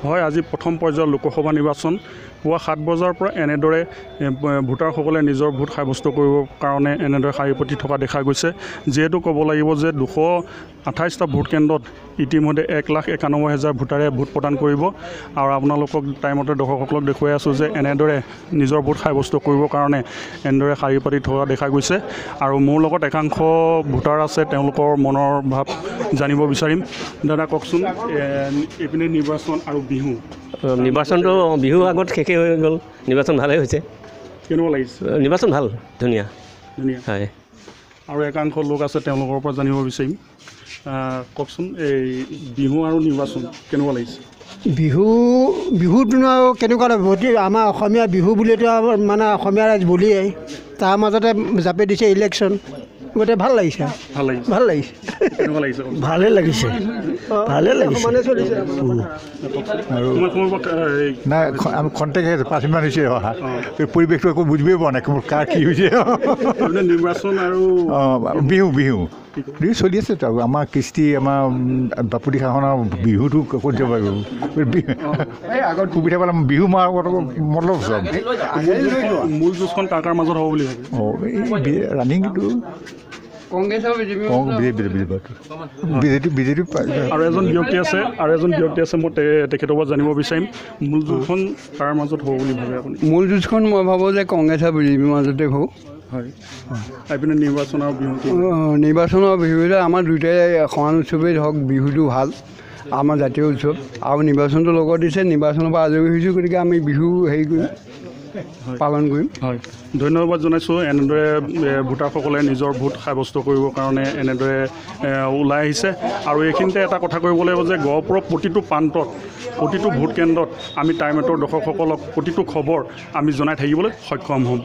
হয়, আজি প্ৰথম পৰ্যায়ৰ লোকসভা নিৰ্বাচন পুৱা 7 বজাৰ পৰা এনেদৰে ভোটাৰসকলে নিজৰ ভোট সাব্যস্ত কৰিবৰ কাৰণে এনেদৰে শাৰী পাতি থকা দেখা গৈছে। যিহেতু ক'ব লাগিব যে 228টা ভোট কেন্দ্ৰত ইতিমধ্যে 1,91,000 ভোটাৰে ভোট প্ৰদান কৰিব। আৰু আপোনালোকক টাইমতে দৰ্শকসকলক দেখুৱাই আছোঁ যে এনেদৰে নিজৰ ভোট সাব্যস্ত কৰিবৰ কাৰণে এনেদৰে শাৰী পাতি থকা দেখা গৈছে। আৰু মোৰ লগত একাংশ ভোটাৰ আছে, তেওঁলোকৰ মনৰ ভাৱ জানিব বিচাৰিম। দাদা কওকচোন, এইপিনে নিৰ্বাচন আৰু বিহু, নিৰ্বাচনটো বিহু আগত শেষেই হৈ গ'ল, নিৰ্বাচন ভালেই হৈছে। কেনেকুৱা লাগিছে? নিৰ্বাচন ভাল, ধুনীয়া হয়। আৰু একাংশ লোক আছে, তেওঁলোকৰ পৰা জানিব বিচাৰিম। কওকচোন, এই বিহু আৰু নিৰ্বাচন কেনেকুৱা লাগিছে? বিহুটোনো আৰু কেনেকুৱা লাগিব? আমাৰ অসমীয়া বিহু বুলিতো মানে অসমীয়া ৰাইজ বুলিয়েই, তাৰ মাজতে জাপি দিছে ইলেকশ্যন। গতিকে ভাল লাগিছে। কেনেকুৱা লাগিছে? ভালেই লাগিছে। সমানে চলিছে নাই, আমি খন্তেক 5 মিনিট হৈছে অহা, পৰিৱেশটো একো বুজিবই পৰা নাই কাৰ কি হৈছে। নিৰ্বাচন আৰু বিহু চলি আছে। আমাৰ কৃষ্টি, আমাৰ বাপুতি সাহোনৰ বিহুটো ক'ত যাব পাৰিব? আগত সুবিধা পালে বিহু মাৰ মতলব চব। মূল যুঁজখন কাৰ মাজত হ'ব বুলি ভাবে? এই ৰানিংটো কংগ্ৰেছ আৰু বিজেপি। আৰু এজন ব্যক্তি আছে, মই তেখেতৰ পৰা জানিব বিচাৰিম, মূল যুঁজখন কাৰ মাজত হ'ব বুলি ভাবে আপুনি? মূল যুঁজখন মই ভাবোঁ যে কংগ্ৰেছ আৰু বিজেপিৰ মাজতে হওক। হয়, এইপিনে নিৰ্বাচন আৰু বিহু। নিৰ্বাচনৰ বিহুতে আমাৰ দুয়োটাই সমান উৎসৱেই ধৰক, বিহুটো ভাল, আমাৰ জাতীয় উৎসৱ। আৰু নিৰ্বাচনটো লগত দিছে, নিৰ্বাচনৰ পৰা আজৰি হৈছোঁ, গতিকে আমি বিহু হেৰি কৰিম, পালন কৰিম। হয়, ধন্যবাদ জনাইছোঁ। এনেদৰে ভোটাৰসকলে নিজৰ ভোট সাব্যস্ত কৰিবৰ কাৰণে এনেদৰে ওলাই আহিছে। আৰু এইখিনিতে এটা কথা কৰিব লাগিব যে গহপুৰৰ প্ৰতিটো প্ৰান্তত, প্ৰতিটো ভোট কেন্দ্ৰত আমি টাইম এটৰ দৰ্শকসকলক প্ৰতিটো খবৰ আমি জনাই থাকিবলৈ সক্ষম হ'ম।